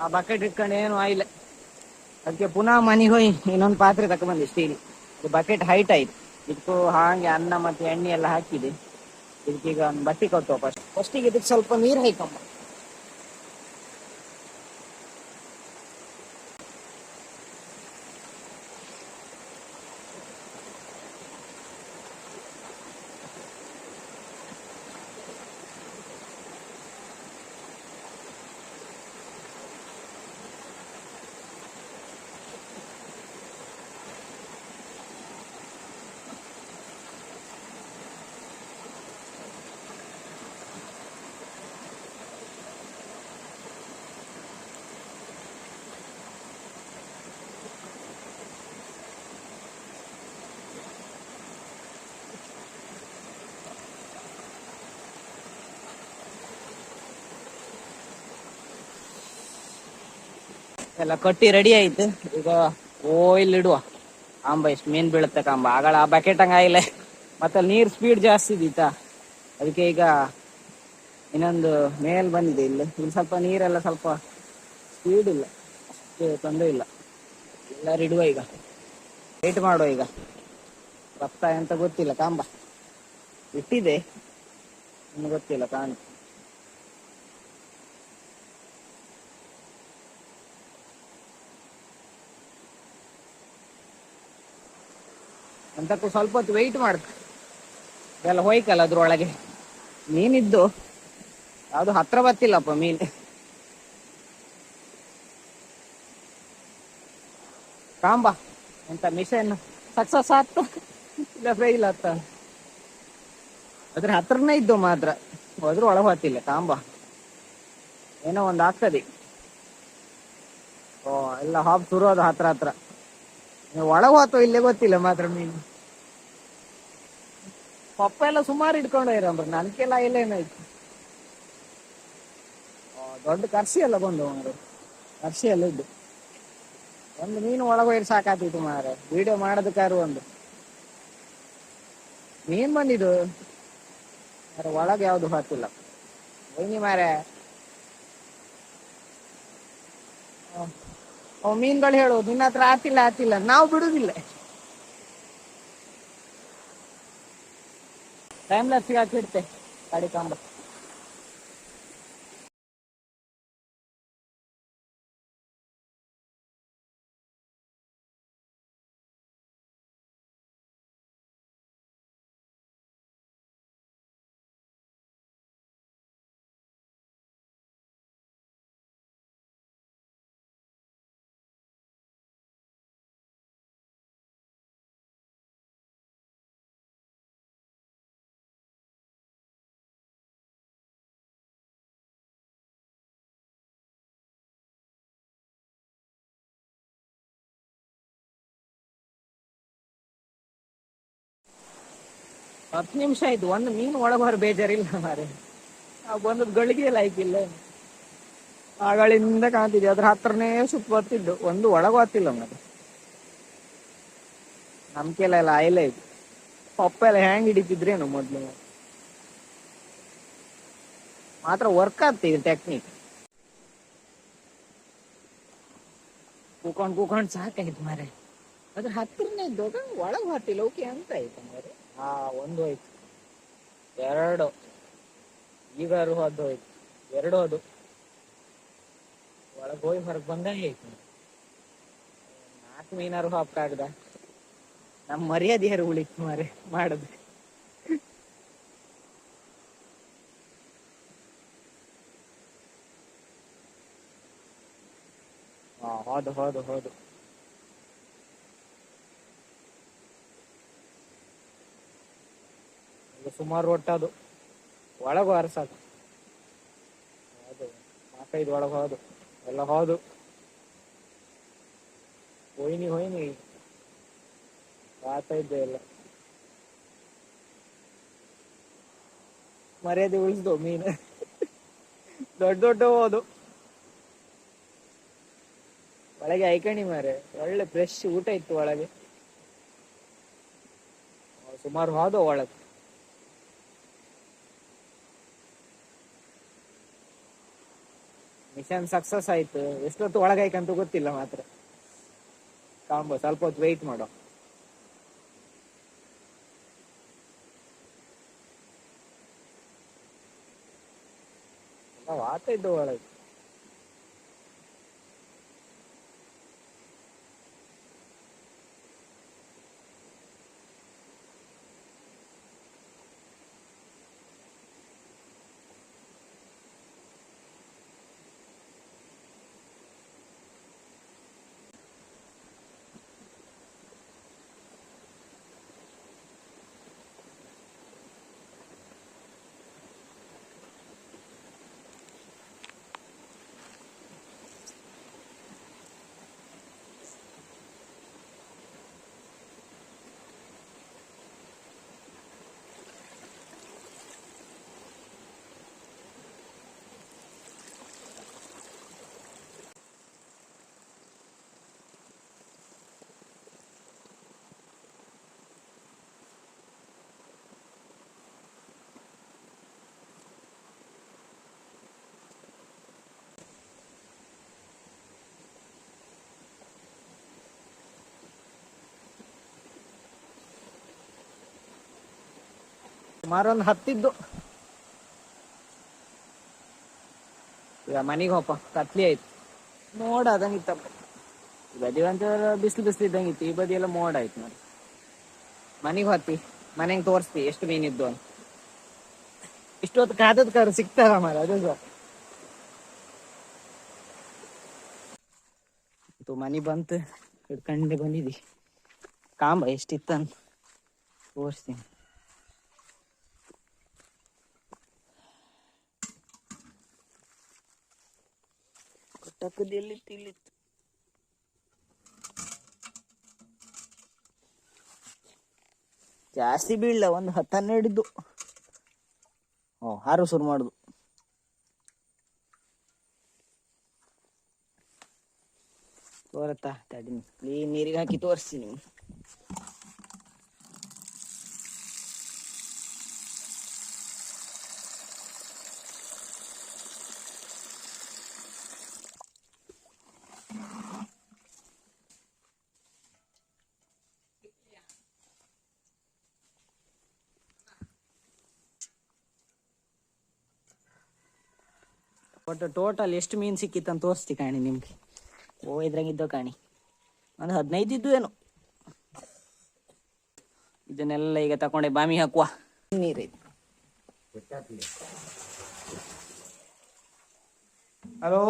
ಆ ಬಕೆಟ್ ಇಟ್ಕೊಂಡು ಏನು ಆಯಿಲ್ಲ. ಅದಕ್ಕೆ ಪುನಃ ಮನೆಗೆ ಹೋಗಿ ಇನ್ನೊಂದು ಪಾತ್ರೆ ತಕೊಂಡ್ಬಂದೆ ಸ್ಟೀಲ್. ಬಕೆಟ್ ಹೈಟ್ ಆಯ್ತು. ಇದಕ್ಕೂ ಹಾಗೆ ಅನ್ನ ಮತ್ತೆ ಎಣ್ಣೆ ಎಲ್ಲ ಹಾಕಿದೆ. ಇದಕ್ಕೀಗ ಒಂದು ಬಟ್ಟಿ ಕೊಟ್ಟು ಫಸ್ಟಿಗೆ ಇದಕ್ಕೆ ಸ್ವಲ್ಪ ನೀರು ಹಾಕಮ್ಮ. ಎಲ್ಲ ಕಟ್ಟಿ ರೆಡಿ ಆಯ್ತು. ಈಗ ಓಯ್ಲ್ ಇಡುವ. ಆಂಬ ಎಷ್ಟು ಮೀನ್ ಬೀಳುತ್ತೆ ಕಾಂಬ. ಆಗಳ ಆ ಬಕೆಟ್ ಹಂಗ ಆಗಿಲ್ಲ. ಮತ್ತೆ ನೀರ್ ಸ್ಪೀಡ್ ಜಾಸ್ತಿ ಇದೀತಾ, ಅದಕ್ಕೆ ಈಗ ಇನ್ನೊಂದು ಮೇಲ್ ಬಂದಿದೆ. ಇಲ್ಲಿ ಸ್ವಲ್ಪ ನೀರೆಲ್ಲ ಸ್ವಲ್ಪ ಸ್ಪೀಡ್ ಇಲ್ಲ, ಅಷ್ಟು ತೊಂದರೆ ಇಲ್ಲ. ಎಲ್ಲರೂ ಇಡುವ ಈಗ, ವೇಟ್ ಮಾಡುವ. ಈಗ ರಕ್ತ ಎಂತ ಗೊತ್ತಿಲ್ಲ ಕಾಂಬ ಇಟ್ಟಿದೆ, ಇನ್ನು ಗೊತ್ತಿಲ್ಲ ಕಾಣ್. ಅಂತಕ್ಕೂ ಸ್ವಲ್ಪ ಹೊತ್ತು ವೆಯ್ಟ್ ಮಾಡ್ತ. ಎಲ್ಲ ಹೋಯ್ಕಲ್ಲ ಅದ್ರೊಳಗೆ ಮೀನಿದ್ದು, ಯಾವ್ದು ಹತ್ರ ಬರ್ತಿಲ್ಲಪ್ಪ ಮೀನ್. ಕಾಂಬ ಎಂತ ಮಿಷನ್ ಸಕ್ಸಸ್ ಆಗ್ತ ಇಲ್ಲ ಫೇಲ್ ಆಗ್ತ. ಅದ್ರ ಹತ್ರನೇ ಇದ್ದು ಮಾತ್ರ ಹೋದ್ರೂ ಒಳಗೆ ಹೋಗ್ತಿಲ್ಲ ಕಾಂಬ. ಏನೋ ಒಂದು ಆಗ್ತದೆ. ಓ ಎಲ್ಲ ಹಾಪ್ ಸುರೋದು ಹತ್ರ ಹತ್ರ. ಒಳಗೆ ಹೋತೋ ಇಲ್ಲೇ ಗೊತ್ತಿಲ್ಲ ಮಾತ್ರ ಮೀನು. ಪಪ್ಪ ಎಲ್ಲ ಸುಮಾರು ಇಟ್ಕೊಂಡು ಇರಂಬ್ರ, ನನ್ಕೆಲ್ಲ ಇಲ್ಲೇನಾಯ್ತು. ದೊಡ್ಡ ಕರ್ಸಿ ಎಲ್ಲ ಬಂದು ಮಾರು, ಕರ್ಸಿ ಎಲ್ಲ ಇದ್ದು. ಒಂದು ಮೀನು ಒಳಗೋಯ್ರು ಸಾಕಾತಿತ್ತು ಮಾರ. ವಿಡಿಯೋ ಮಾಡೋದಕ್ಕಾರು ಒಂದು ಮೀನ್ ಬಂದಿದ್ದು ಒಳಗೆ ಯಾವ್ದು ಹಾಕಿಲ್ಲ. ಒಯ್ನಿ ಮಾರೆ ಮೀನ್ಗಳು ಹೇಳು ನಿನ್ನ ಹತ್ರ ಆತಿಲ್ಲ ನಾವು ಬಿಡುದಿಲ್ಲ. ಟೈಮ್ ಲಾಸ್ ಹಾಕಿಡ್ತೆ ಗಾಡಿ ಕಾಂಬ. ಹತ್ತು ನಿಮಿಷ ಆಯ್ತು, ಒಂದು ಮೀನು ಒಳಗೆ ಹೊರ ಬೇಜಾರಿಲ್ಲ ಮಾರೆ. ನಾವು ಬಂದದ್ ಗಳಿಗೆ ಎಲ್ಲ ಆಯ್ತಿಲ್ಲ, ಆಗಳಿಂದ ಕಾಣ್ತಿದ್ವಿ. ಅದ್ರ ಹತ್ರನೇ ಸುತ್ತ ಬರ್ತಿದ್ದು, ಒಂದು ಒಳಗೆ ಬರ್ತಿಲ್ಲ ಮತ್ತೆ. ನಮ್ಕೆಲ್ಲ ಎಲ್ಲ ಆಯ್ಲ ಇದು. ಪಪ್ಪ ಎಲ್ಲ ಹ್ಯಾಂಗ್ ಹಿಡಿತಿದ್ರೇನು ಮೊದ್ಲು. ಮಾತ್ರ ವರ್ಕ್ ಆಗ್ತಿದೆ ಟೆಕ್ನಿಕ್. ಕೂಕೊಂಡು ಸಾಕಾಯ್ತು ಮಾರೆ. ಅದ್ರ ಹತ್ರನೇ ಇದ್ದಾಗ ಒಳಗೆ ಬರ್ತಿಲ್ಲ. ಓಕೆ ಅಂತ ಆಯ್ತು ಮಾರೆ. ಒಂದು ಹೋಯ್ತು, ಎರಡು ಈಗಾರು ಅದು ಹೋಯ್ತು, ಎರಡು ಅದು ಒಳಗೆ ಹೋಗಿ ಹೊರಗೆ ಬಂದಂಗೆ ಆಯ್ತು. 4 ಮೀನಾರು ಹಾಕ್ಕಾಗ್ದ. ನಮ್ಮ ಮರ್ಯಾದೆ ಯಾರು ಉಳಿತು ಮಾರೆ ಮಾಡುದು. ಹೌದು ಸುಮಾರು ಒಟ್ಟದು ಒಳಗೆ ಸಾಕು. ಹೌದು 4-5 ಒಳಗೆ ಹೌದು, ಎಲ್ಲ ಹೌದು. ಹೋಯ್ನಿ ಆತ ಇದ್ದೆ ಎಲ್ಲ. ಮರ್ಯಾದೆ ಉಳಿಸ್ದು ಮೀನು. ದೊಡ್ಡ ಹೋದು ಒಳಗೆ ಐಕಣಿ ಮಾರೆ. ಒಳ್ಳೆ ಫ್ರೆಶ್ ಊಟ ಇತ್ತು ಒಳಗೆ. ಸುಮಾರು ಹೋದ ಒಳಗೆ. ಮಿಷನ್ ಸಕ್ಸಸ್ ಆಯ್ತು. ಎಷ್ಟೊತ್ತು ಒಳಗಾಯ್ಕಂತ ಗೊತ್ತಿಲ್ಲ ಮಾತ್ರ. ಕಾಂಬೋ ಸ್ವಲ್ಪ ಹೊತ್ತು ವೆಯ್ಟ್ ಮಾಡೋ. ನಾವು ಆತ ಇದ್ದು ಒಳಗೆ. ಸುಮಾರು ಒಂದು ಹತ್ತಿದ್ದು. ಈಗ ಮನೆಗೆ ಹೋಪ, ಕತ್ಲಿ ಆಯ್ತು. ಮೋಡ ಆದಂಗಿತ್ತಪ್ಪ. ಈ ಬದಿ ಒಂದು ಬಿಸಿಲು ಇದ್ದಂಗಿತ್ತು, ಈ ಬದಿ ಎಲ್ಲ ಮೋಡ ಆಯ್ತು ನೋಡಿ. ಮನೆಗೆ ಹೊತ್ತಿ ಮನೆಗೆ ತೋರಿಸ್ತಿ ಎಷ್ಟು ಮೀನಿದ್ದು ಅಂತ. ಇಷ್ಟೊತ್ತು ಕಾದದ್ ಕಾರು ಸಿಗ್ತಾರ ಮಾರ, ಅದು ಮನಿ ಬಂತು, ಹಿಡ್ಕೊಂಡೆ ಬಂದಿದ್ದಿ. ಕಾಂಬ ಎಷ್ಟಿತ್ತಂತ ತೋರಿಸ್ತೀನಿ. ಕೊಟ್ಟಕ್ಕದೆಲ್ಲಿತ್ತು, ಇಲ್ಲಿತ್ತು. ಜಾಸ್ತಿ ಬೀಳಲ್ಲ, ಒಂದು 10-12 ಇದ್ದು. ಹಾರು ಶುರು ಮಾಡುದು. ತೋರತ್ತಾ ತಡಿ, ಕ್ಲೀನ್ ನೀರಿಗೆ ಹಾಕಿ ತೋರಿಸ್ತೀನಿ. ಒಟ್ಟು ಟೋಟಲ್ ಎಷ್ಟು ಮೀನು ಸಿಕ್ಕಿತ್ತಂತ ತೋರಿಸ್ತಿ ಕಾಣಿ ನಿಮ್ಗೆ. ಇದ್ರಾಗಿದ್ದೋ ಕಾಣಿ, ಒಂದು 15 ಇದ್ದು ಏನು. ಇದನ್ನೆಲ್ಲ ಈಗ ತಕೊಂಡೆ ಬಾಮಿ ಹಾಕುವ. ನೀರೈತು. ಹಲೋ.